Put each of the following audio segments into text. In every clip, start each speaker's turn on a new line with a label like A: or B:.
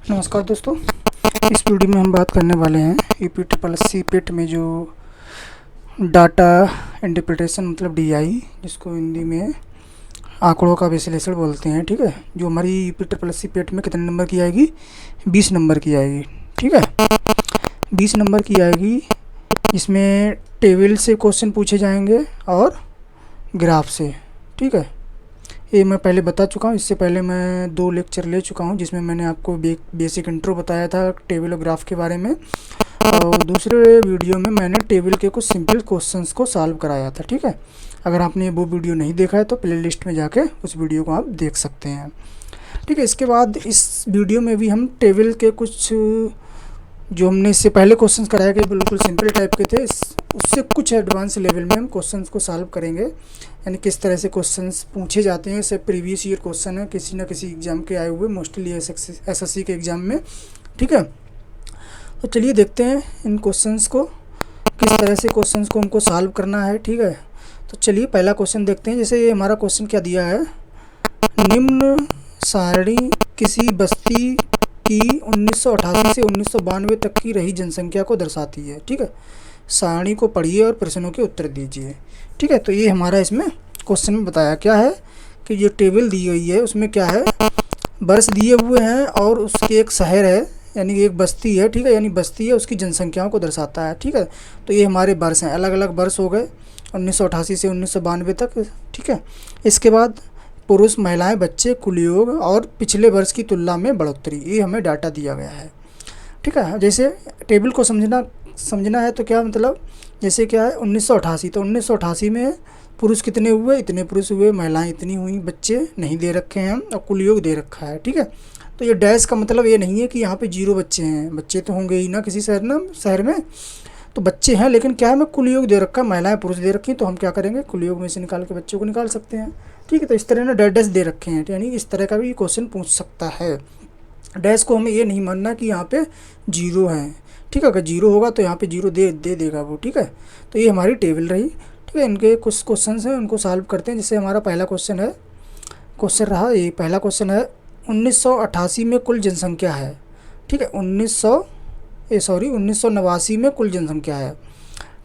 A: नमस्कार दोस्तों। इस वीडियो में हम बात करने वाले हैं यूपी ट्रिपल एस सी पेट में जो डाटा इंटरप्रिटेशन मतलब डीआई, जिसको हिंदी में आंकड़ों का विश्लेषण बोलते हैं। ठीक है, जो हमारी यूपी ट्रिपल एस सी पेट में कितने नंबर की आएगी? 20 नंबर की आएगी। ठीक है, 20 नंबर की आएगी। इसमें टेबल से क्वेश्चन पूछे जाएंगे और ग्राफ से। ठीक है, ये मैं पहले बता चुका हूँ। इससे पहले मैं 2 लेक्चर ले चुका हूँ जिसमें मैंने आपको बेसिक इंट्रो बताया था टेबल और ग्राफ के बारे में, और दूसरे वीडियो में मैंने टेबल के कुछ सिंपल क्वेश्चंस को सॉल्व कराया था। ठीक है, अगर आपने वो वीडियो नहीं देखा है तो प्लेलिस्ट में जाके उस वीडियो को आप देख सकते हैं। ठीक है, इसके बाद इस वीडियो में भी हम टेबल के कुछ जो हमने इससे पहले क्वेश्चंस कराए गए बिल्कुल सिंपल टाइप के थे, उससे कुछ एडवांस लेवल में हम क्वेश्चंस को सॉल्व करेंगे। यानी किस तरह से क्वेश्चंस पूछे जाते हैं। इससे प्रीवियस ईयर क्वेश्चन है, किसी ना किसी एग्ज़ाम के आए हुए, मोस्टली एसएससी के एग्ज़ाम में। ठीक है, तो चलिए देखते हैं इन क्वेश्चंस को, किस तरह से क्वेश्चंस को हमको सॉल्व करना है। ठीक है, तो चलिए पहला क्वेश्चन देखते हैं। जैसे ये हमारा क्वेश्चन क्या दिया है, निम्न सारणी किसी बस्ती की 1988 से 1992 तक की रही जनसंख्या को दर्शाती है। ठीक है, सारणी को पढ़िए और प्रश्नों के उत्तर दीजिए। ठीक है, तो ये हमारा इसमें क्वेश्चन में बताया क्या है कि ये टेबल दी गई है, उसमें क्या है, वर्ष दिए हुए हैं और उसके एक शहर है, यानी एक बस्ती है। ठीक है, यानी बस्ती है, उसकी जनसंख्याओं को दर्शाता है। ठीक है, तो ये हमारे वर्ष हैं, अलग अलग वर्ष हो गए 1988 से 1992 तक। ठीक है, इसके बाद पुरुष, महिलाएं, बच्चे, कुल योग और पिछले वर्ष की तुलना में बढ़ोतरी, ये हमें डाटा दिया गया है। ठीक है, जैसे टेबल को समझना है तो क्या मतलब, जैसे क्या है 1988, तो 1988 में पुरुष कितने हुए, इतने पुरुष हुए, महिलाएं इतनी हुई, बच्चे नहीं दे रखे हैं और कुल योग दे रखा है। ठीक है, तो ये डैश का मतलब ये नहीं है कि यहाँ पे 0 बच्चे हैं, बच्चे तो होंगे ही ना किसी शहर में, तो बच्चे हैं, लेकिन क्या है, मैं कुल योग दे रखा है, महिलाएं पुरुष दे रखी हैं, तो हम क्या करेंगे, कुल योग में से निकाल के बच्चों को निकाल सकते हैं। ठीक है, तो इस तरह ना डैश दे रखे हैं, यानी इस तरह का भी क्वेश्चन पूछ सकता है। डैश को हमें ये नहीं मानना कि यहाँ पे 0 है। ठीक है, अगर 0 होगा तो यहाँ पे 0 दे देगा वो। ठीक है, तो ये हमारी टेबल रही। ठीक है, इनके कुछ क्वेश्चन हैं, उनको सॉल्व करते हैं। जैसे हमारा पहला क्वेश्चन रहा, ये पहला क्वेश्चन है, 1988 में कुल जनसंख्या है। ठीक है, 1989 में कुल जनसंख्या है।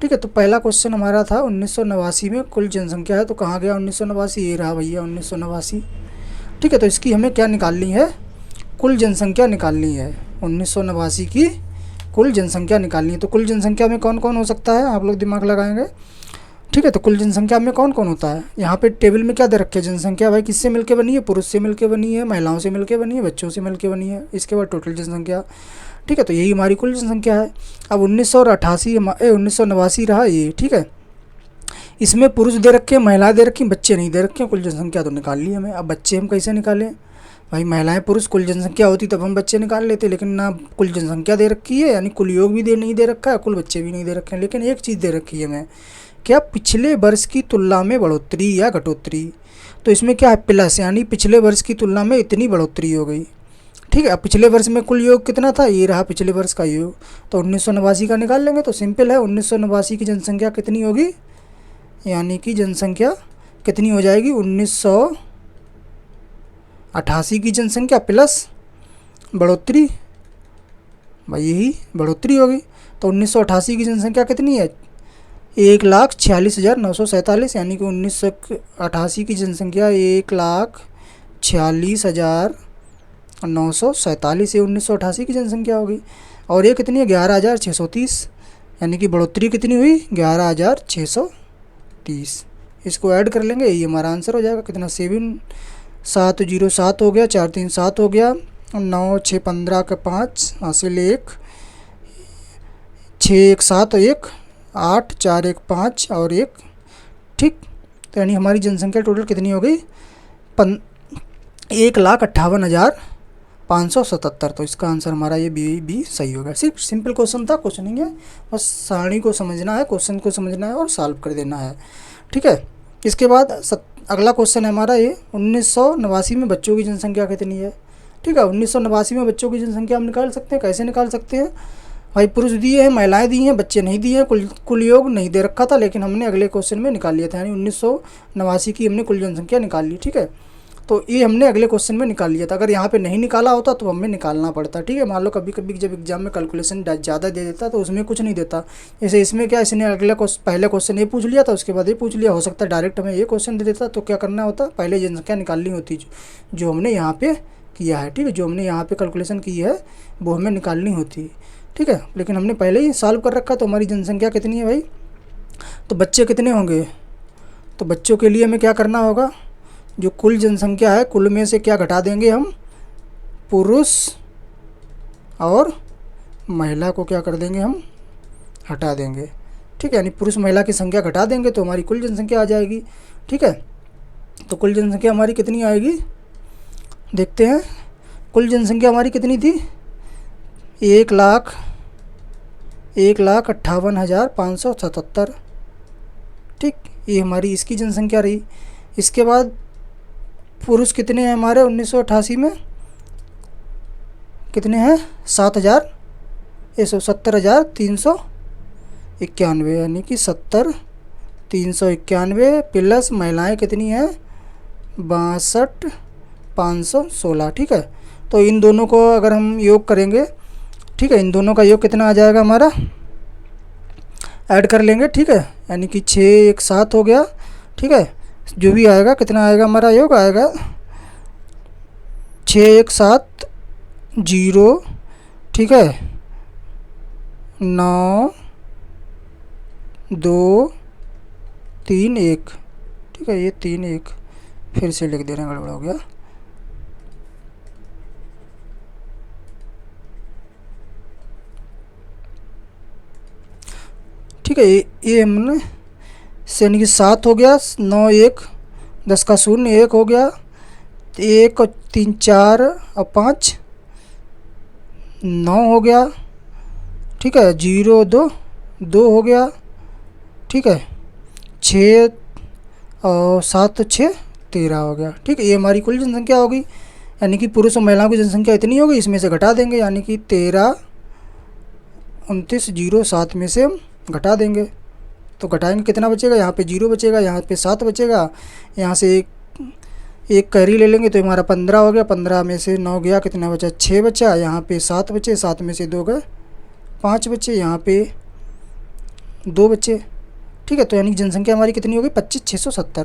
A: ठीक है, तो पहला क्वेश्चन हमारा था 1989 में कुल जनसंख्या है, तो कहाँ गया 1989? ये रहा भैया 1989। ठीक है, तो इसकी हमें क्या निकालनी है, कुल जनसंख्या निकालनी है। 1989 की कुल जनसंख्या निकालनी है। तो कुल जनसंख्या में कौन कौन हो सकता है, आप लोग दिमाग लगाएंगे। ठीक है, तो कुल जनसंख्या में कौन कौन होता है, यहाँ पे टेबल में क्या दे रखे, जनसंख्या भाई किससे मिलके बनी है, पुरुष से मिलके बनी है, महिलाओं से मिलके बनी है, बच्चों से मिलके बनी है, इसके बाद टोटल जनसंख्या। ठीक है, तो यही हमारी कुल जनसंख्या है। अब 1989 रहा ये। ठीक है, इसमें पुरुष दे रखे, महिलाएं दे रखी, बच्चे नहीं दे रखे, कुल जनसंख्या तो निकाल ली हमें। अब बच्चे हम कैसे निकालें भाई, महिलाएं पुरुष कुल जनसंख्या होती तब हम बच्चे निकाल लेते, लेकिन ना कुल जनसंख्या दे रखी है, यानी कुल योग भी नहीं दे रखा है, कुल बच्चे भी नहीं दे रखे हैं, लेकिन एक चीज़ दे रखी है हमें, क्या, पिछले वर्ष की तुलना में बढ़ोतरी या घटोतरी। तो इसमें क्या है, प्लस, यानी पिछले वर्ष की तुलना में इतनी बढ़ोतरी हो गई। ठीक है, अब पिछले वर्ष में कुल योग कितना था, ये रहा पिछले वर्ष का योग, तो 1989 का निकाल लेंगे। तो सिंपल है, 1989 की जनसंख्या कितनी होगी, यानी कि जनसंख्या कितनी हो जाएगी, 1988 की जनसंख्या प्लस बढ़ोतरी, भाई यही बढ़ोतरी होगी। तो 1988 की जनसंख्या कितनी है, 1,46,947, यानी कि 1988 की जनसंख्या 1,46,947 ये 1988 की जनसंख्या होगी। और ये कितनी है, 11,630, यानी कि बढ़ोतरी कितनी हुई, 11,630। इसको ऐड कर लेंगे, यही हमारा आंसर हो जाएगा। कितना, 707 हो गया, 4 3 7 हो गया, 9 6 15 का 5 हासिल 1, 6 1 7 1 8 4 1 5 और 1। ठीक, तो यानी हमारी जनसंख्या टोटल कितनी हो गई, 1,58,577। तो इसका आंसर हमारा ये बी सही होगा। सिर्फ सिंपल क्वेश्चन था, कुछ नहीं है, बस सारणी को समझना है, क्वेश्चन को समझना है और सॉल्व कर देना है। ठीक है, इसके बाद अगला क्वेश्चन है हमारा ये, 1989 में बच्चों की जनसंख्या कितनी है। ठीक है, 1989 में बच्चों की जनसंख्या हम निकाल सकते हैं। कैसे निकाल सकते हैं भाई, पुरुष दिए हैं, महिलाएं दी हैं, बच्चे नहीं दिए हैं, कुल योग नहीं दे रखा था, लेकिन हमने अगले क्वेश्चन में निकाल लिया था, यानी 1989 की हमने कुल जनसंख्या निकाल ली। ठीक है, तो ये हमने अगले क्वेश्चन में निकाल लिया था। अगर यहाँ पे नहीं निकाला होता तो हमें निकालना पड़ता, ठीक है। मान लो कभी कभी जब एग्जाम में कैलकुलेशन ज़्यादा दे देता तो उसमें कुछ नहीं देता। जैसे इसमें क्या, इसने अगला पहले क्वेश्चन ये पूछ लिया था, उसके बाद ये पूछ लिया। हो सकता है डायरेक्ट हमें ये क्वेश्चन दे देता, तो क्या करना होता, पहले जनसंख्या निकालनी होती जो हमने यहाँ पे किया है, ठीक है। जो हमने यहाँ पे कैलकुलेशन की है वो हमें निकालनी होती है, ठीक है। लेकिन हमने पहले ही सॉल्व कर रखा, तो हमारी जनसंख्या कितनी है भाई, तो बच्चे कितने होंगे, तो बच्चों के लिए हमें क्या करना होगा, जो कुल जनसंख्या है कुल में से क्या घटा देंगे हम, पुरुष और महिला को क्या कर देंगे हम, हटा देंगे, ठीक है। यानी पुरुष महिला की संख्या घटा देंगे तो हमारी कुल जनसंख्या आ जाएगी, ठीक है। तो कुल जनसंख्या हमारी कितनी आएगी, देखते हैं। कुल जनसंख्या हमारी कितनी थी, 1,58,577, ठीक। ये हमारी इसकी जनसंख्या रही। इसके बाद पुरुष कितने हैं हमारे 1988 में, कितने हैं, 70,391, यानी कि 70,391 प्लस महिलाएं कितनी हैं, 62,516, ठीक है। तो इन दोनों को अगर हम योग करेंगे, ठीक है, इन दोनों का योग कितना आ जाएगा हमारा, ऐड कर लेंगे, ठीक है। यानी कि 6 1 7 हो गया, ठीक है। जो भी आएगा कितना आएगा हमारा योग आएगा 6 1 7 0, ठीक है, 9 2 3 1, ठीक है। ये 3 1 फिर से लिख दे रहे हैं, गड़बड़ हो गया, ठीक है। ये हमने यानी कि 7 हो गया, 9 1 10 का 0 1 हो गया, 1 और 3 4 और 5 9 हो गया, ठीक है। 0 2 2 हो गया, ठीक है। 6 और 7 6 13 हो गया, ठीक है। ये हमारी कुल जनसंख्या होगी, यानी कि पुरुष और महिलाओं की जनसंख्या इतनी होगी, इसमें से घटा देंगे, यानी कि 13 29 0 7 में से हम घटा देंगे। तो घटाएंगे कितना बचेगा, यहाँ पे 0 बचेगा, यहाँ पे 7 बचेगा, यहाँ से एक कैरी ले लेंगे तो हमारा 15 हो गया, 15 में से 9 गया, कितना बचा, 6 बचा, यहाँ पे 7 बचे, 7 में से 2 गए, 5 बचे, यहाँ पे 2 बचे, ठीक है। तो यानी जनसंख्या हमारी कितनी होगी, 25,670,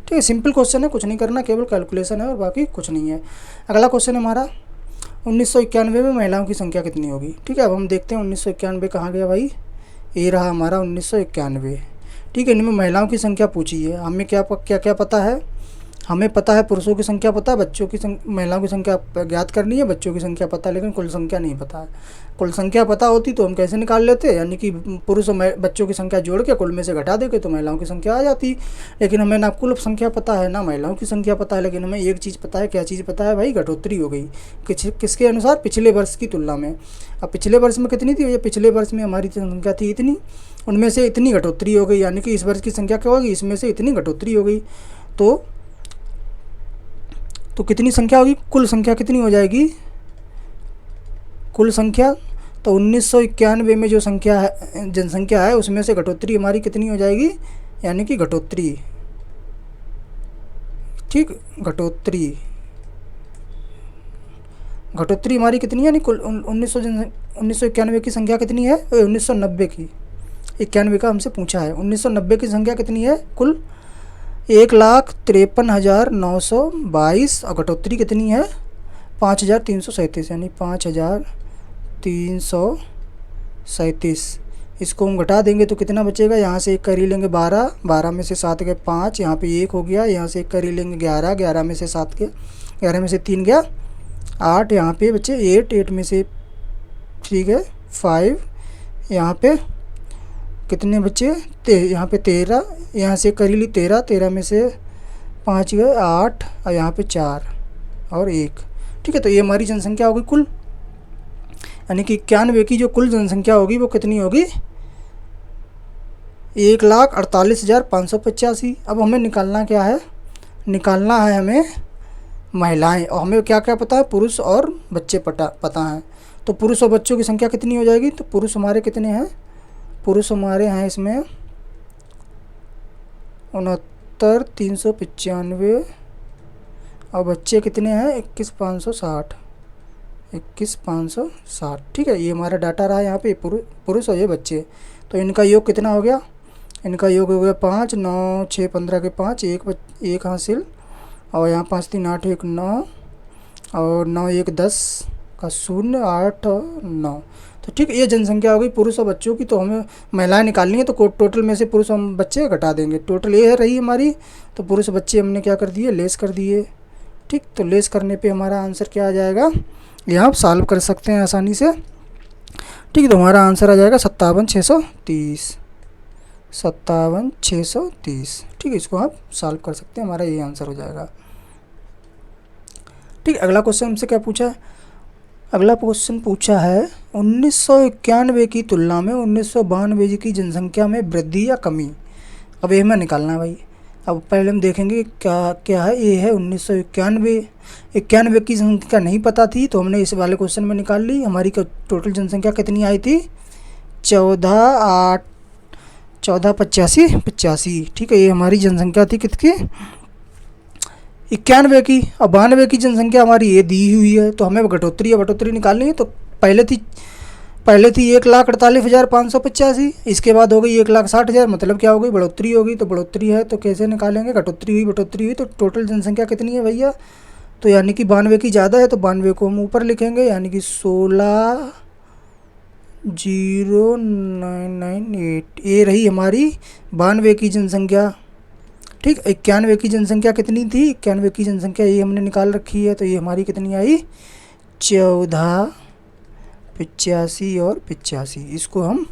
A: ठीक है। सिंपल क्वेश्चन है, कुछ नहीं करना, केवल कैलकुलेशन है और बाकी कुछ नहीं है। अगला क्वेश्चन है हमारा 1991 में महिलाओं की संख्या कितनी होगी, ठीक है। अब हम देखते हैं 1991 कहाँ गया भाई, ये रहा हमारा 1991, ठीक है। इनमें महिलाओं की संख्या पूछी है, हमें क्या क्या पता है, हमें पता है पुरुषों की संख्या पता है, बच्चों की महिलाओं की संख्या ज्ञात करनी है, बच्चों की संख्या पता है, लेकिन कुल संख्या नहीं पता है। कुल संख्या पता होती तो हम कैसे निकाल लेते, यानी कि पुरुष और बच्चों की संख्या जोड़ के कुल में से घटा देते तो महिलाओं की संख्या आ जाती। लेकिन हमें ना कुल संख्या पता है ना महिलाओं की संख्या पता है, लेकिन हमें एक चीज़ पता है, क्या चीज़ पता है भाई, घटोतरी हो गई किसके अनुसार, पिछले वर्ष की तुलना में। अब पिछले वर्ष में कितनी थी, ये पिछले वर्ष में हमारी संख्या थी इतनी, उनमें से इतनी घटोतरी हो गई, यानी कि इस वर्ष की संख्या क्या होगी, इसमें से इतनी घटोतरी हो गई। तो कितनी संख्या होगी, कुल संख्या कितनी हो जाएगी, कुल संख्या, तो 1991 में जो संख्या है, जनसंख्या है, उसमें से घटोतरी हमारी कितनी हो जाएगी, यानी कि घटोतरी, ठीक, घटोतरी हमारी कितनी है, यानी कुल 1991 की संख्या कितनी है, 1990 की, 91 का हमसे पूछा है, 1990 की संख्या कितनी है कुल, 1,53,922, और घटोतरी कितनी है 5,337, यानी 5,337। इसको हम घटा देंगे तो कितना बचेगा, यहाँ से एक करी लेंगे 12, 12 में से 7 गए 5, यहाँ पे 1 हो गया, यहाँ से एक करी लेंगे 11, 11 में से 7 गए, 11 में से 3 गया 8, यहाँ पे बचे 8, 8 में से 3 गए 5, यहाँ पे कितने बच्चे, यहाँ पे 13, यहाँ से करी ली 13, 13 में से 5 गए 8, और यहाँ पे 4 और 1, ठीक है। तो ये हमारी जनसंख्या होगी कुल, यानी कि 91 की जो कुल जनसंख्या होगी वो कितनी होगी, 1,48,585। अब हमें निकालना क्या है, निकालना है हमें महिलाएं, और हमें क्या क्या पता है, पुरुष और बच्चे पता हैं। तो पुरुष और बच्चों की संख्या कितनी हो जाएगी, तो पुरुष हमारे कितने हैं, पुरुष हमारे हैं इसमें 69,395, और बच्चे कितने हैं 21,560, 21,560। ठीक है, ये हमारा डाटा रहा यहाँ पे पुरुष और ये बच्चे। तो इनका योग कितना हो गया, इनका योग हो गया 5, 9, 6, 15 के 5, एक हासिल, और यहाँ 5, 3, 8, 1, 9, और 9, 1, 10 का 0, 8, 9। तो ठीक है, ये जनसंख्या हो गई पुरुष और बच्चों की। तो हमें महिलाएं निकालनी है, तो टोटल में से पुरुष और बच्चे घटा देंगे। टोटल ये रही हमारी, तो पुरुष बच्चे हमने क्या कर दिए, लेस कर दिए। ठीक, तो लेस करने पे हमारा आंसर क्या आ जाएगा, ये आप सॉल्व कर सकते हैं आसानी से। ठीक है, तो हमारा आंसर आ जाएगा 57,630, 57,630। ठीक है, इसको आप सॉल्व कर सकते हैं, हमारा ये आंसर हो जाएगा। ठीक, अगला क्वेश्चन हमसे क्या पूछा है, अगला क्वेश्चन पूछा है 1991 की तुलना में 1992 की जनसंख्या में वृद्धि या कमी। अब ये हमें निकालना है भाई। अब पहले हम देखेंगे क्या क्या है। ये है 1991 की संख्या नहीं पता थी, तो हमने इस वाले क्वेश्चन में निकाल ली। हमारी टोटल जनसंख्या कितनी आई थी, 14,85। ठीक है, ये हमारी जनसंख्या थी कितकी, 91 की। और 92 की जनसंख्या हमारी ये दी हुई है, तो हमें घटोतरी निकालनी है। तो पहले थी 1,48,585, इसके बाद हो गई 1,60,000, मतलब क्या हो गई, बढ़ोतरी होगी। तो बढ़ोतरी है तो कैसे निकालेंगे, घटोतरी हुई, तो टोटल जनसंख्या कितनी है भैया, तो यानी कि 92 की ज़्यादा है, तो 92 को हम ऊपर लिखेंगे, यानी कि 16,0998। ये रही हमारी 92 की जनसंख्या। ठीक, 91 की जनसंख्या कितनी थी, 91 की जनसंख्या ये हमने निकाल रखी है, तो ये हमारी कितनी आई, 14,85 और 85। इसको हम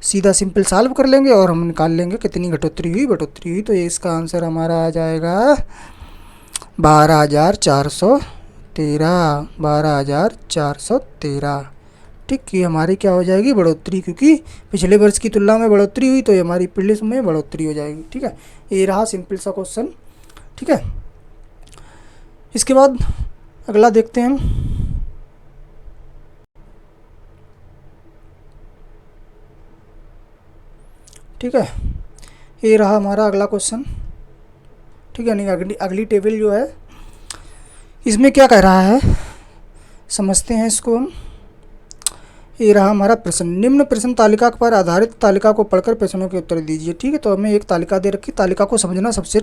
A: सीधा सिंपल सॉल्व कर लेंगे और हम निकाल लेंगे कितनी घटोतरी हुई, बढ़ोतरी हुई। तो ये इसका आंसर हमारा आ जाएगा 12,413, 12,413। ठीक, ये हमारी क्या हो जाएगी, बढ़ोतरी, क्योंकि पिछले वर्ष की तुलना में बढ़ोतरी हुई, तो ये हमारी पिछले में बढ़ोतरी हो जाएगी। ठीक है, ये रहा सिंपल सा क्वेश्चन। ठीक है, इसके बाद अगला देखते हैं हम। ठीक है, ये रहा हमारा अगला क्वेश्चन। ठीक है, यानी अगली टेबल जो है इसमें क्या कह रहा है, समझते हैं इसको हम। ये रहा हमारा प्रश्न, निम्न प्रश्न तालिका पर आधारित तालिका को पढ़कर प्रश्नों के उत्तर दीजिए। ठीक है, तो हमें एक तालिका दे रखी, तालिका को समझना सबसे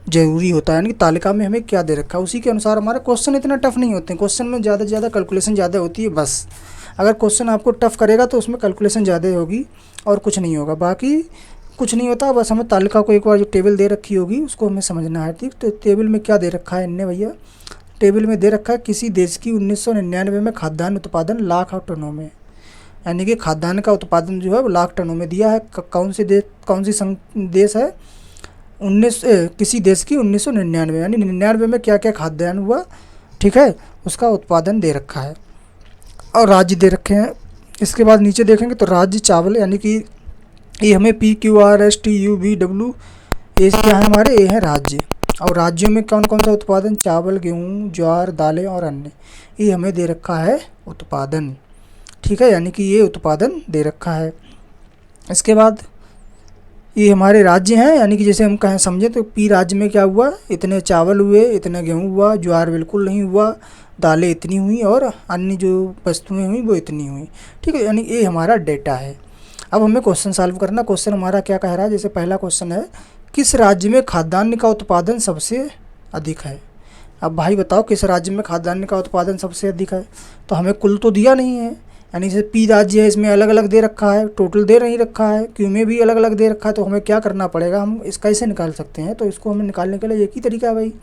A: ज़रूरी होता है, यानी कि तालिका में हमें क्या दे रखा है उसी के अनुसार हमारे क्वेश्चन इतना टफ नहीं होते हैं। क्वेश्चन में ज़्यादा से ज़्यादा कैलकुलेशन ज़्यादा होती है बस। अगर क्वेश्चन आपको टफ करेगा तो उसमें कैलकुलेशन ज़्यादा होगी और कुछ नहीं होगा, बाकी कुछ नहीं होता। बस हमें तालिका को एक बार जो टेबल दे रखी होगी उसको हमें समझना है। ठीक, तो टेबल में क्या दे रखा है इनने भैया, टेबल में दे रखा है किसी देश की 1999 में खाद्यान्न उत्पादन लाख टनों में, यानी कि खाद्यान्न का उत्पादन जो है वो लाख टनों में दिया है। कौन सी देश है, किसी देश की 1999, यानी 99 में क्या क्या खाद्यान्न हुआ, ठीक है, उसका उत्पादन दे रखा है और राज्य दे रखे हैं। इसके बाद नीचे देखेंगे तो राज्य चावल, यानी कि ये हमें PQRSTUVW ये क्या है हमारे, ये है राज्य। और राज्यों में कौन कौन सा उत्पादन, चावल, गेहूँ, ज्वार, दालें और अन्य, ये हमें दे रखा है उत्पादन। ठीक है, यानी कि ये उत्पादन दे रखा है। इसके बाद ये हमारे राज्य हैं, यानी कि जैसे हम कहें समझें तो P राज्य में क्या हुआ, इतने चावल हुए, इतना गेहूँ हुआ, ज्वार बिल्कुल नहीं हुआ, दालें इतनी हुई और अन्य जो वस्तुएं हुई वो इतनी हुई। ठीक है, यानी ये हमारा डेटा है। अब हमें क्वेश्चन सॉल्व करना। क्वेश्चन हमारा क्या कह रहा है, जैसे पहला क्वेश्चन है, किस राज्य में खाद्यान्न का उत्पादन सबसे अधिक है। अब भाई बताओ किस राज्य में खाद्यान्न का उत्पादन सबसे अधिक है, तो हमें कुल तो दिया नहीं है, यानी जैसे P राज्य है इसमें अलग अलग दे रखा है, टोटल दे नहीं रखा है, Q में भी अलग अलग दे रखा है। तो हमें क्या करना पड़ेगा, हम इसका कैसे निकाल सकते हैं, तो इसको हमें निकालने के लिए एक ही तरीका है भाई,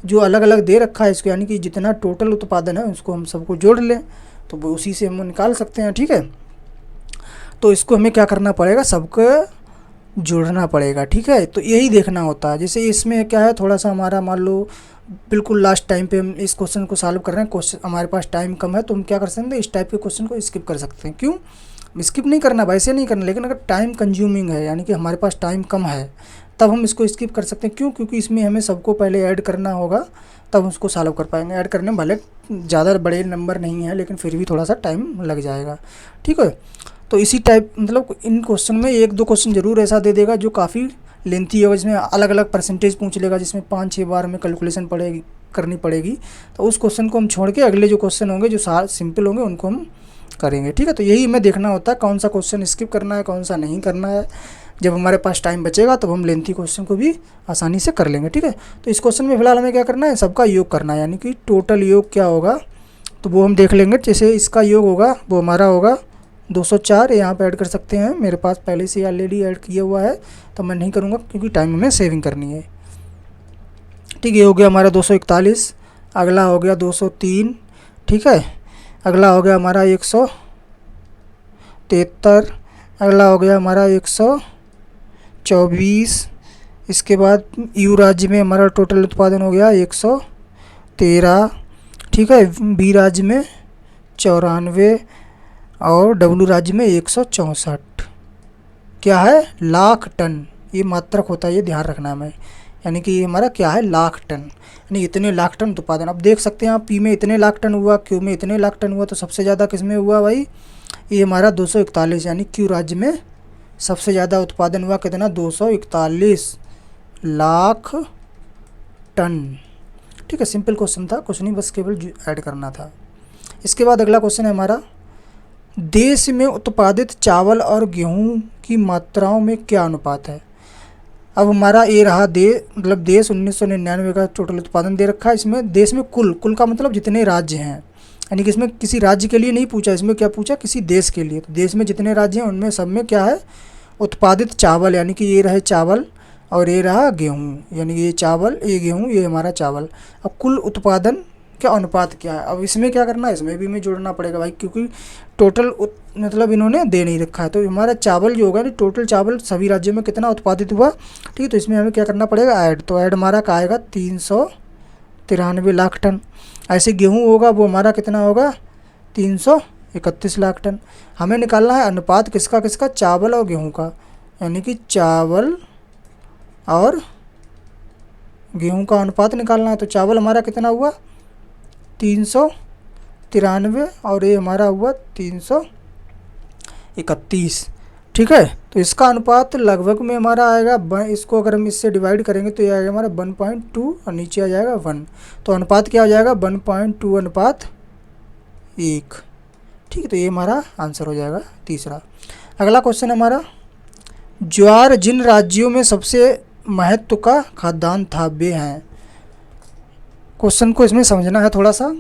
A: जो अलग अलग दे रखा है इसको, यानी कि जितना टोटल उत्पादन है उसको हम सबको जोड़ लें तो वो उसी से हम निकाल सकते हैं। ठीक है, तो इसको हमें क्या करना पड़ेगा, सबको जोड़ना पड़ेगा। ठीक है, तो यही देखना होता है। जैसे इसमें क्या है, थोड़ा सा हमारा मान लो बिल्कुल लास्ट टाइम पे हम इस क्वेश्चन को सॉल्व कर रहे हैं, क्वेश्चन हमारे पास टाइम कम है, तो हम क्या कर सकते हैं, इस टाइप के क्वेश्चन को स्किप कर सकते हैं। क्यों स्किप नहीं करना, वैसे नहीं करना, लेकिन अगर टाइम कंज्यूमिंग है, यानी कि हमारे पास टाइम कम है, तब हम इसको स्किप कर सकते हैं। क्यों, क्योंकि इसमें हमें सबको पहले ऐड करना होगा, तब उसको सॉल्व कर पाएंगे। ऐड करने में भले ज़्यादा बड़े नंबर नहीं है, लेकिन फिर भी थोड़ा सा टाइम लग जाएगा। ठीक है, तो इसी टाइप मतलब इन क्वेश्चन में एक दो क्वेश्चन ज़रूर ऐसा दे देगा जो काफ़ी लेंथी होगा, जिसमें अलग अलग परसेंटेज पूछ लेगा, जिसमें 5-6 बार में कैलकुलेशन करनी पड़ेगी। तो उस क्वेश्चन को हम छोड़ के अगले जो क्वेश्चन होंगे जो सिंपल होंगे उनको हम करेंगे। ठीक है, तो यही हमें देखना होता है कौन सा क्वेश्चन स्किप करना है, कौन सा नहीं करना है। जब हमारे पास टाइम बचेगा तब हम लेंथी क्वेश्चन को भी आसानी से कर लेंगे। ठीक है, तो इस क्वेश्चन में फिलहाल हमें क्या करना है, सबका योग करना है, यानी कि टोटल योग क्या होगा तो वो हम देख लेंगे। जैसे इसका योग होगा वो हमारा होगा 204, यहाँ पे ऐड कर सकते हैं, मेरे पास पहले से ऑलरेडी ऐड किया हुआ है तो मैं नहीं करूँगा क्योंकि टाइम हमें सेविंग करनी है। ठीक है, ये हो गया हमारा 241, अगला हो गया 203, ठीक है, अगला हो गया हमारा 173, अगला हो गया हमारा 124, इसके बाद यू राज्य में हमारा टोटल उत्पादन हो गया 113, ठीक है, बी राज्य में 94 और डब्ल्यू राज्य में 164। क्या है, लाख टन, ये मात्रक होता है, ये ध्यान रखना है हमें, यानी कि ये हमारा क्या है, लाख टन, यानी इतने लाख टन उत्पादन। अब देख सकते हैं आप, पी में इतने लाख टन हुआ, क्यू में इतने लाख टन हुआ, तो सबसे ज़्यादा किस में हुआ भाई, ये हमारा 241, यानी क्यू राज्य में सबसे ज़्यादा उत्पादन हुआ कितना, 241 लाख टन। ठीक है, सिंपल क्वेश्चन था, कुछ नहीं, बस केवल ऐड करना था। इसके बाद अगला क्वेश्चन है हमारा, देश में उत्पादित चावल और गेहूं की मात्राओं में क्या अनुपात है। अब हमारा ये रहा मतलब देश 1999 का टोटल उत्पादन दे रखा है। इसमें देश में कुल का मतलब जितने राज्य हैं, यानी कि इसमें किसी राज्य के लिए नहीं पूछा, इसमें क्या पूछा, किसी देश के लिए। तो देश में जितने राज्य हैं उनमें सब में क्या है, उत्पादित चावल, यानी कि ये रहे चावल और ये रहा गेहूँ, यानी ये चावल, ये गेहूँ, ये हमारा चावल। अब कुल उत्पादन क्या अनुपात क्या है, अब इसमें क्या करना है, इसमें भी हमें जोड़ना पड़ेगा भाई, क्योंकि टोटल मतलब इन्होंने दे नहीं रखा है। तो हमारा चावल जो होगा ना, टोटल चावल सभी राज्यों में कितना उत्पादित हुआ, ठीक है, तो इसमें हमें क्या करना पड़ेगा, ऐड। तो ऐड हमारा क्या आएगा, 393 लाख टन। ऐसे गेहूँ होगा वो हमारा कितना होगा, 331 लाख टन। हमें निकालना है अनुपात किसका किसका, चावल और गेहूँ का, यानी कि चावल और गेहूँ का अनुपात निकालना है। तो चावल हमारा कितना हुआ, 393 और ये हमारा हुआ 331। ठीक है, तो इसका अनुपात लगभग में हमारा आएगा, इसको अगर हम इससे डिवाइड करेंगे तो ये आएगा हमारा 1.2 और नीचे आ जाएगा 1। तो अनुपात क्या हो जाएगा, 1.2 अनुपात 1। ठीक है, तो ये हमारा आंसर हो जाएगा तीसरा। अगला क्वेश्चन हमारा, ज्वार जिन राज्यों में सबसे महत्व का खाद्यान्न था वे हैं। क्वेश्चन को इसमें समझना है थोड़ा सा।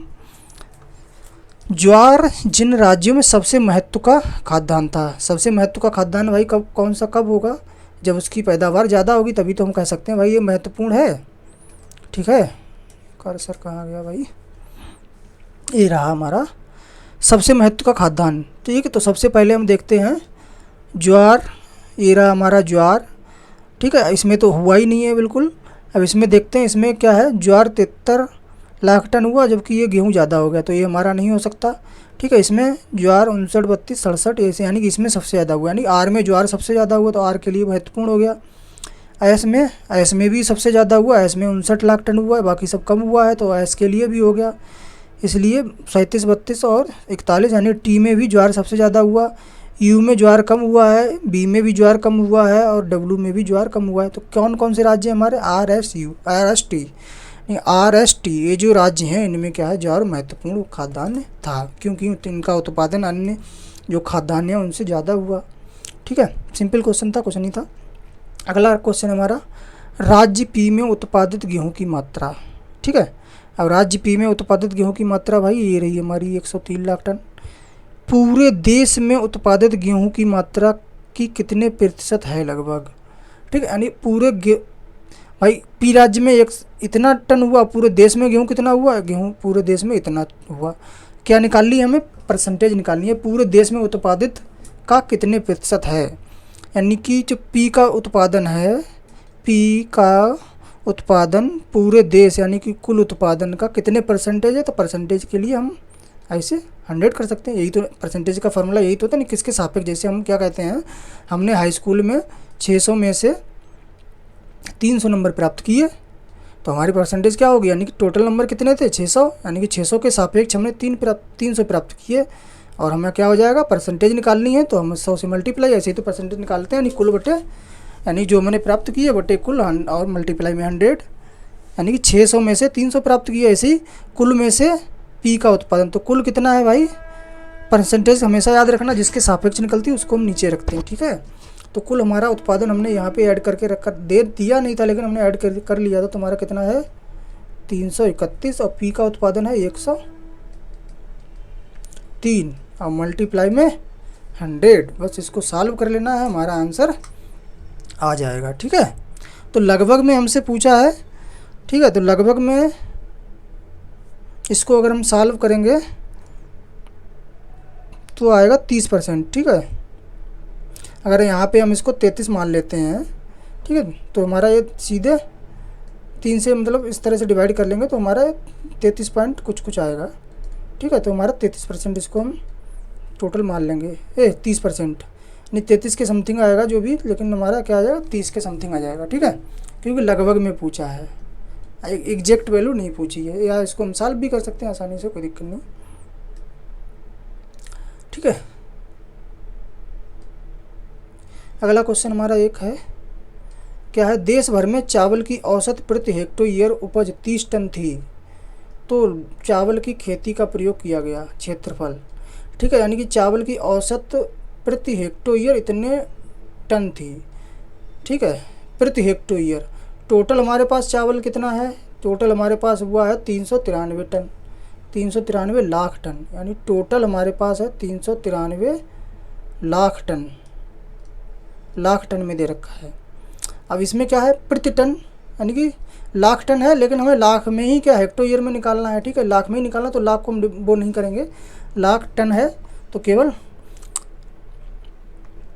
A: ज्वार जिन राज्यों में सबसे महत्व का खाद्यान्न था, सबसे महत्व का खाद्यान्न भाई कब, कौन सा कब होगा, जब उसकी पैदावार ज़्यादा होगी, तभी तो हम कह सकते हैं भाई ये महत्वपूर्ण है। ठीक है, कर्सर कहाँ गया भाई, ये रहा हमारा सबसे महत्व का खाद्यान्न। ठीक है, तो सबसे पहले हम देखते हैं ज्वार, ये रहा हमारा ज्वार। ठीक है, इसमें तो हुआ ही नहीं है बिल्कुल। अब इसमें देखते हैं, इसमें क्या है, ज्वार 73 लाख टन हुआ, जबकि ये गेहूं ज़्यादा हो गया, तो ये हमारा नहीं हो सकता। ठीक है, इसमें ज्वार 59, 32, 67 ऐसे, यानी कि इसमें सबसे ज़्यादा हुआ, यानी आर में ज्वार सबसे ज़्यादा हुआ, तो आर के लिए महत्वपूर्ण हो गया। ऐस में भी सबसे ज़्यादा हुआ, ऐस में 59 लाख टन हुआ है, बाकी सब कम हुआ है, तो ऐस के लिए भी हो गया। इसलिए 37, 32 और 41, यानी टी में भी ज्वार सबसे ज़्यादा हुआ, यू में ज्वार कम हुआ है, बी में भी ज्वार कम हुआ है और डब्ल्यू में भी ज्वार कम हुआ है। तो कौन कौन से राज्य हैं हमारे, आर एस टी, ये जो राज्य हैं इनमें क्या है, ज्वार महत्वपूर्ण खाद्यान्न था, क्योंकि इनका उत्पादन अन्य जो खाद्यान्न है उनसे ज़्यादा हुआ। ठीक है, सिंपल क्वेश्चन था, कुछ नहीं था। अगला क्वेश्चन हमारा, राज्य पी में उत्पादित गेहूँ की मात्रा। ठीक है, अब राज्य पी में उत्पादित गेहूँ की मात्रा भाई ये रही हमारी 103 लाख टन। पूरे देश में उत्पादित गेहूं की मात्रा की कितने प्रतिशत है लगभग। ठीक है, यानी पूरे भाई पी राज्य में इतना टन हुआ, पूरे देश में गेहूं कितना हुआ, गेहूं पूरे देश में इतना हुआ। क्या निकालनी है हमें, परसेंटेज निकालनी है, पूरे देश में उत्पादित का कितने प्रतिशत है, यानी कि जो पी का उत्पादन है, पी का उत्पादन पूरे देश यानी कि कुल उत्पादन का कितने परसेंटेज है। तो परसेंटेज के लिए हम ऐसे 100 कर सकते हैं, यही तो परसेंटेज का फार्मूला यही तो होता है ना, किसके सापेक्ष। जैसे हम क्या कहते हैं, हमने हाई स्कूल में 600 में से 300 नंबर प्राप्त किए, तो हमारी परसेंटेज क्या होगी, यानी कि टोटल नंबर कितने थे 600, यानी कि 600 के सापेक्ष हमने 300 प्राप्त किए, और हमें क्या हो जाएगा, परसेंटेज निकालनी है तो हम 100 से मल्टीप्लाई, ऐसे ही तो परसेंटेज निकालते हैं, यानी कुल बटे यानी जो मैंने प्राप्त किए बटे कुल और मल्टीप्लाई में 100, यानी कि 600 में से 300 प्राप्त किया। ऐसे ही कुल में से पी का उत्पादन, तो कुल कितना है भाई, परसेंटेज हमेशा याद रखना, जिसके सापेक्ष निकलती है उसको हम नीचे रखते हैं, ठीक है। तो कुल हमारा उत्पादन हमने यहाँ पे ऐड करके रखा, दे दिया नहीं था लेकिन हमने ऐड कर लिया था, तो हमारा कितना है 331 और पी का उत्पादन है 103 और मल्टीप्लाई में 100। बस इसको सॉल्व कर लेना है, हमारा आंसर आ जाएगा, ठीक है। तो लगभग में हमसे पूछा है, ठीक है। तो लगभग में इसको अगर हम सॉल्व करेंगे तो आएगा 30%, ठीक है। अगर यहाँ पे हम इसको 33 मान लेते हैं, ठीक है, तो हमारा ये सीधे 3 से मतलब इस तरह से डिवाइड कर लेंगे तो हमारा 33 पॉइंट कुछ आएगा, ठीक है। तो हमारा 33% इसको हम टोटल मान लेंगे, 30% नहीं 33 के समथिंग आएगा जो भी, लेकिन हमारा क्या आ जाएगा 30 के समथिंग आ जाएगा, ठीक है। क्योंकि लगभग में पूछा है, एग्जैक्ट वैल्यू नहीं पूछी है, या इसको हम सॉल्व भी कर सकते हैं आसानी से, कोई दिक्कत नहीं, ठीक है। अगला क्वेश्चन हमारा एक है, क्या है, देश भर में चावल की औसत प्रति हेक्टेयर उपज 30 टन थी, तो चावल की खेती का प्रयोग किया गया क्षेत्रफल, ठीक है, यानी कि चावल की औसत प्रति हेक्टेयर इतने टन थी, ठीक है, प्रति हेक्टेयर। टोटल हमारे पास चावल कितना है, टोटल हमारे पास हुआ है 393 टन, 393 लाख टन, यानी टोटल हमारे पास है 393 लाख टन, लाख टन में दे रखा है। अब इसमें क्या है प्रति टन, यानी कि लाख टन है लेकिन हमें लाख में ही क्या हेक्टेयर में निकालना है, ठीक है, लाख में ही निकालना, तो लाख को हम वो नहीं करेंगे, लाख टन है तो केवल,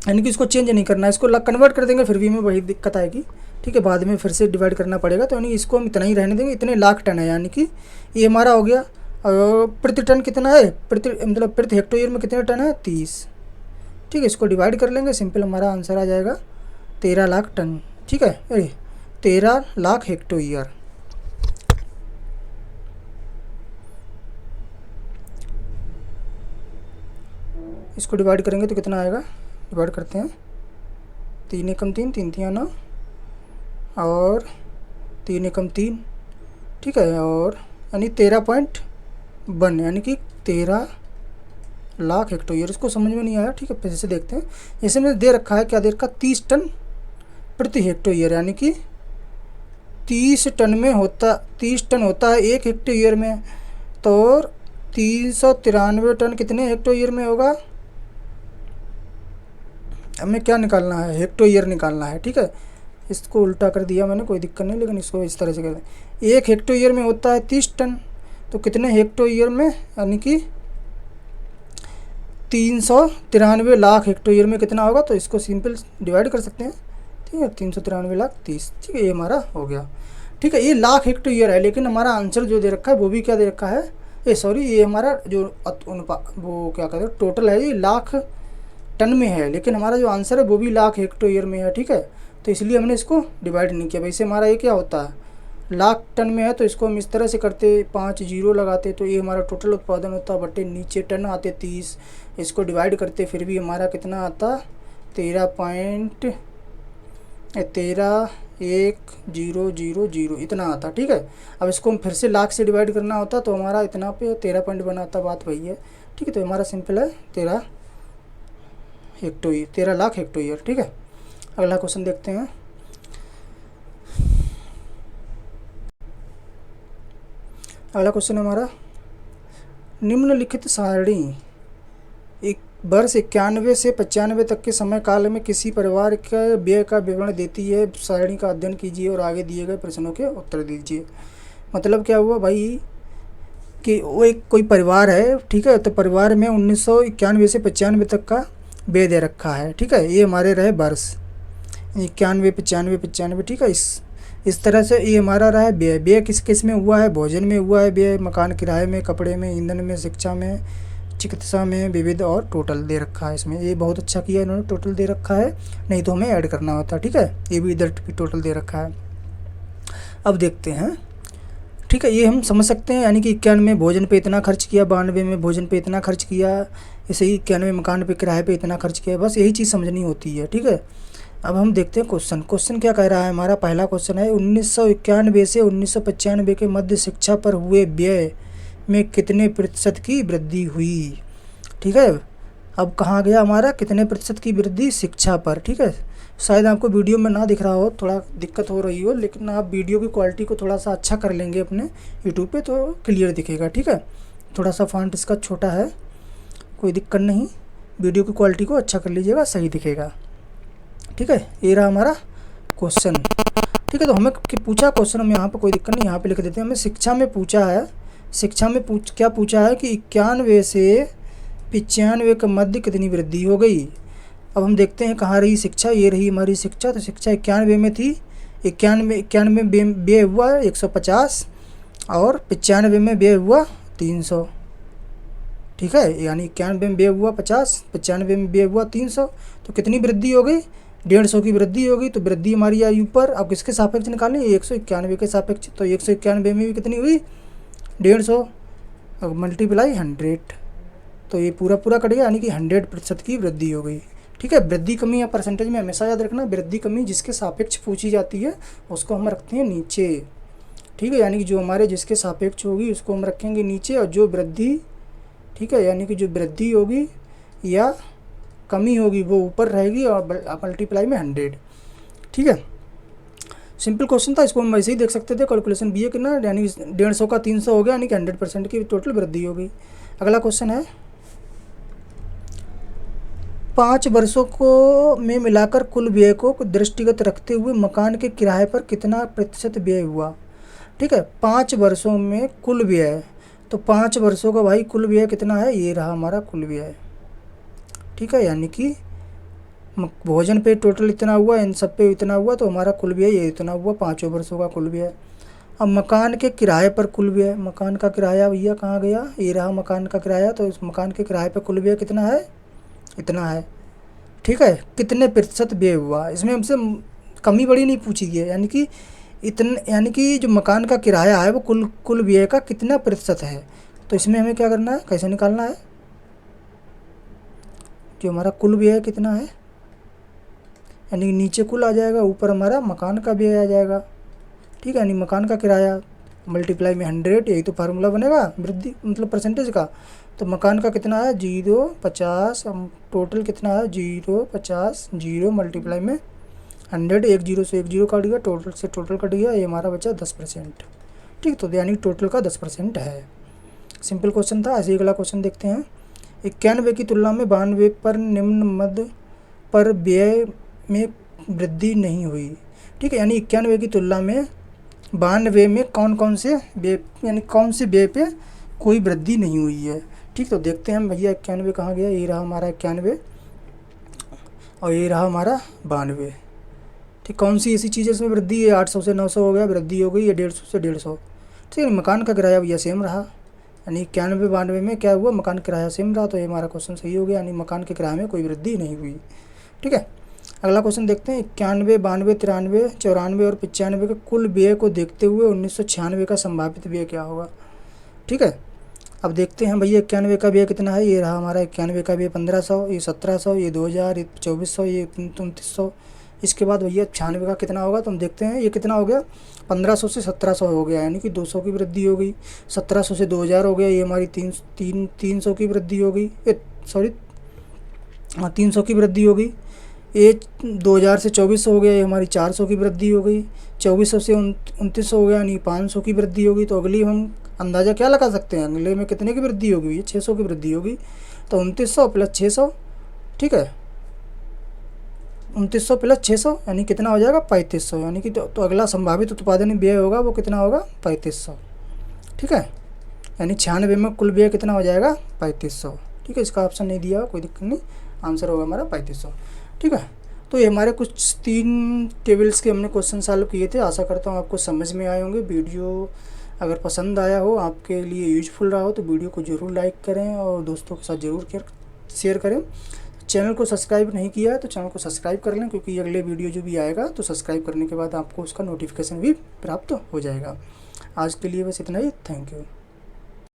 A: यानी कि इसको चेंज नहीं करना है, इसको लाख कन्वर्ट कर देंगे फिर भी हमें वही दिक्कत आएगी, ठीक है, बाद में फिर से डिवाइड करना पड़ेगा, तो यानी इसको हम इतना ही रहने देंगे, इतने लाख टन है, यानी कि ये हमारा हो गया। और प्रति टन कितना है, मतलब प्रति हेक्टेयर में कितने टन है 30, ठीक है, इसको डिवाइड कर लेंगे, सिंपल हमारा आंसर आ जाएगा 13 लाख टन, ठीक है, 13 लाख हेक्टेयर। इसको डिवाइड करेंगे तो कितना आएगा, डिवाइड करते हैं, 3 एकम 3, 3 तिया 9 और 3 एकम 3, ठीक है, और यानी 13.1, यानी कि 13 लाख हेक्टेयर। इसको समझ में नहीं आया, ठीक है, फिर से देखते हैं। जैसे मैंने दे रखा है, क्या दे रखा, 30 टन प्रति हेक्टेयर, यानी कि 30 टन में होता, 30 टन होता है 1 हेक्टेयर में, तो 393 टन कितने हेक्टेयर में होगा, हमें क्या निकालना है, हेक्टेयर निकालना है, ठीक है। इसको उल्टा कर दिया मैंने, कोई दिक्कत नहीं, लेकिन इसको इस तरह से कर दें, 1 हेक्टेयर में होता है 30 टन, तो कितने हेक्टेयर में, यानी कि 393 लाख हेक्टेयर में कितना होगा, तो इसको सिंपल डिवाइड कर सकते हैं, ठीक है, 393 लाख 30, ठीक है, ये हमारा हो गया, ठीक है। ये लाख हेक्टेयर है, लेकिन हमारा आंसर जो दे रखा है वो भी क्या दे रखा है, ये हमारा जो वो क्या कहते हैं टोटल है, ये लाख टन में है, लेकिन हमारा जो आंसर है वो भी लाख हेक्टेयर में है, ठीक है। तो इसलिए हमने इसको डिवाइड नहीं किया। वैसे हमारा ये क्या होता है, लाख टन में है, तो इसको हम इस तरह से करते, 5 जीरो लगाते, तो ये हमारा टोटल उत्पादन होता, बटे नीचे टन आते 30, इसको डिवाइड करते फिर भी हमारा कितना आता, 13.10000 इतना आता, ठीक है। अब इसको हम फिर से लाख से डिवाइड करना होता तो हमारा इतना पे 13 पॉइंट बनाता, बात वही है, ठीक है। तो हमारा सिंपल है 13 लाख हेक्टेयर, ठीक है। अगला क्वेश्चन देखते हैं। अगला क्वेश्चन हमारा, निम्नलिखित सारणी एक वर्ष 91 से 95 तक के समय काल में किसी परिवार का व्यय का विवरण देती है, सारणी का अध्ययन कीजिए और आगे दिए गए प्रश्नों के उत्तर दीजिए। मतलब क्या हुआ भाई कि वो एक कोई परिवार है, ठीक है, तो परिवार में 1991 से 95 तक का व्यय दे रखा है, ठीक है, ये हमारे रहे वर्ष 91 95, ठीक है। इस तरह से ये हमारा रहा है व्यय। व्यय किस किस में हुआ है, भोजन में हुआ है व्यय, मकान किराए में, कपड़े में, ईंधन में, शिक्षा में, चिकित्सा में, विविध और टोटल दे रखा है इसमें। ये बहुत अच्छा किया इन्होंने, टोटल दे रखा है, नहीं तो हमें ऐड करना होता, ठीक है। ये भी इधर भी टोटल दे रखा है। अब देखते हैं, ठीक है, ये हम समझ सकते हैं, यानी कि 91 में भोजन पे इतना खर्च किया, 92 में भोजन पे इतना खर्च किया, ऐसे ही 91 मकान पे किराए पे इतना खर्च किया, बस यही चीज़ समझनी होती है, ठीक है। अब हम देखते हैं क्वेश्चन। क्वेश्चन क्या कह रहा है हमारा? पहला क्वेश्चन है 1991 से 1995 के मध्य शिक्षा पर हुए व्यय में कितने प्रतिशत की वृद्धि हुई। ठीक है, अब कहाँ गया हमारा कितने प्रतिशत की वृद्धि शिक्षा पर। ठीक है, शायद आपको वीडियो में ना दिख रहा हो, थोड़ा दिक्कत हो रही हो, लेकिन आप वीडियो की क्वालिटी को थोड़ा सा अच्छा कर लेंगे अपने यूट्यूब पे तो क्लियर दिखेगा। ठीक है, थोड़ा सा फॉन्ट इसका छोटा है, कोई दिक्कत नहीं, वीडियो की क्वालिटी को अच्छा कर लीजिएगा, सही दिखेगा। ठीक है, ये रहा हमारा क्वेश्चन। ठीक है, तो हमें पूछा क्वेश्चन, हम यहाँ पे कोई दिक्कत नहीं, यहाँ पे लिख देते हैं। हमें शिक्षा में पूछा है, शिक्षा में क्या पूछा है कि 91 से 95 के मध्य कितनी वृद्धि हो गई। अब हम देखते हैं कहाँ रही शिक्षा, ये रही हमारी शिक्षा। तो शिक्षा 91 में थी, 91 व्यय हुआ 150 और 95 में व्यय हुआ 300। ठीक है, यानी 91 में व्यय हुआ 50, 95 में व्यय हुआ 300, तो कितनी वृद्धि हो गई? 150 की वृद्धि हो गई। तो वृद्धि हमारी आई ऊपर। अब किसके सापेक्ष निकालें? 191 के सापेक्ष। तो 191 में भी कितनी हुई? 150, अब मल्टीप्लाई 100, तो ये पूरा पूरा कट गया, यानी कि 100% की वृद्धि हो गई। ठीक है, वृद्धि कमी या परसेंटेज में हमेशा याद रखना, वृद्धि कमी जिसके सापेक्ष पूछी जाती है उसको हम रखते हैं नीचे। ठीक है, यानी कि जो हमारे जिसके सापेक्ष होगी उसको हम रखेंगे नीचे, और जो वृद्धि, ठीक है, यानी कि जो वृद्धि होगी या कमी होगी वो ऊपर रहेगी और मल्टीप्लाई में 100। ठीक है, सिंपल क्वेश्चन था, इसको हम वैसे ही देख सकते थे। कैलकुलेशन भी है कि ना, यानी 150 का 300 हो गया, यानी कि 100% की टोटल वृद्धि हो गई। अगला क्वेश्चन है 5 वर्षों को में मिलाकर कुल व्यय को दृष्टिगत रखते हुए मकान के किराए पर कितना प्रतिशत व्यय हुआ। ठीक है, 5 वर्षों में कुल व्यय, तो 5 वर्षों का भाई कुल व्यय कितना है? ये रहा हमारा कुल व्यय। ठीक है, यानी कि भोजन पे टोटल इतना हुआ, इन सब पे इतना हुआ, तो हमारा कुल व्यय ये इतना हुआ, 5 वर्षों का कुल व्यय। अब मकान के किराए पर कुल व्यय, मकान का किराया भैया कहाँ गया? ये रहा मकान का किराया। तो इस मकान के किराए पर कुल व्यय कितना है? इतना है। ठीक है, कितने प्रतिशत व्यय हुआ, इसमें हमसे कमी बड़ी नहीं पूछी गई है, यानी कि इतने, यानी कि जो मकान का किराया है वो कुल व्यय का कितना प्रतिशत है। तो इसमें हमें क्या करना है, कैसे निकालना है? जो हमारा कुल व्यय कितना है, यानी कि नीचे कुल आ जाएगा, ऊपर हमारा मकान का व्यय आ जाएगा। ठीक है, यानी मकान का किराया मल्टीप्लाई में 100, यही तो फार्मूला बनेगा वृद्धि मतलब परसेंटेज का। तो मकान का कितना है? 050, टोटल कितना है? 050, 0 मल्टीप्लाई में 100, एक जीरो से एक जीरो कट गया, टोटल से टोटल कट गया, ये हमारा बचा 10%। ठीक, तो यानी टोटल का 10% है। सिंपल क्वेश्चन था। ऐसे अगला क्वेश्चन देखते हैं। 91 की तुलना में 92 पर निम्न मद पर व्यय में वृद्धि नहीं हुई। ठीक है, यानी 91 की तुलना में 92 में कौन कौन से व्यय, यानी कौन से व्यय पे कोई वृद्धि नहीं हुई है। ठीक, तो देखते हैं हम भैया 91 कहाँ गया? ये रहा हमारा 91 और ये रहा हमारा 92। ठीक, कौन सी ऐसी चीज़ है इसमें वृद्धि है? 800 से 900 हो गया, वृद्धि हो गई है 150 से 150। ठीक है, मकान का किराया भैया सेम रहा, यानी 91 92 में क्या हुआ? मकान किराया सेम रहा, तो ये हमारा क्वेश्चन सही हो गया, यानी मकान के किराए में कोई वृद्धि नहीं हुई। ठीक है, अगला क्वेश्चन देखते हैं। 91 92 93 94 और 95 के कुल व्यय को देखते हुए 1996 का संभावित व्यय क्या होगा। ठीक है, अब देखते हैं भैया 91 का व्यय कितना है। ये रहा हमारा 91 का व्यय 1500, ये 1700, ये 2000, ये 2400, ये 2900। इसके बाद भैया 96 का कितना होगा, तो हम देखते हैं ये कितना हो गया। 1500 से 1700 हो गया, यानी कि 200 की वृद्धि हो गई। 1700 से 2000 हो गया, ये हमारी 300 की वृद्धि हो गई, सॉरी 300 की वृद्धि हो गई। ये 2000 से 2400 हो गया, ये हमारी 400 की वृद्धि हो गई। 2400 से 2900 हो गया, यानी 500 की वृद्धि होगी। तो अगली हम अंदाज़ा क्या लगा सकते हैं, अगले में कितने की वृद्धि होगी? ये 600 की वृद्धि होगी। तो 2900 प्लस 600, ठीक है, 2900 प्लस 600 यानी कितना हो जाएगा? 3500, यानी कि तो अगला संभावित उत्पादन व्यय होगा वो कितना होगा? 3500। ठीक है, यानी 96 में कुल व्यय कितना हो जाएगा? 3500। ठीक है, इसका ऑप्शन नहीं दिया, कोई दिक्कत नहीं, आंसर होगा हमारा 3500। ठीक है, तो ये हमारे कुछ 3 टेबल्स के हमने क्वेश्चन सॉल्व किए थे। आशा करता हूँ आपको समझ में आए होंगे। वीडियो अगर पसंद आया हो, आपके लिए यूजफुल रहा हो, तो वीडियो को ज़रूर लाइक करें और दोस्तों के साथ ज़रूर शेयर करें। चैनल को सब्सक्राइब नहीं किया है तो चैनल को सब्सक्राइब कर लें, क्योंकि अगले वीडियो जो भी आएगा तो सब्सक्राइब करने के बाद आपको उसका नोटिफिकेशन भी प्राप्त हो जाएगा। आज के लिए बस इतना ही। Thank you.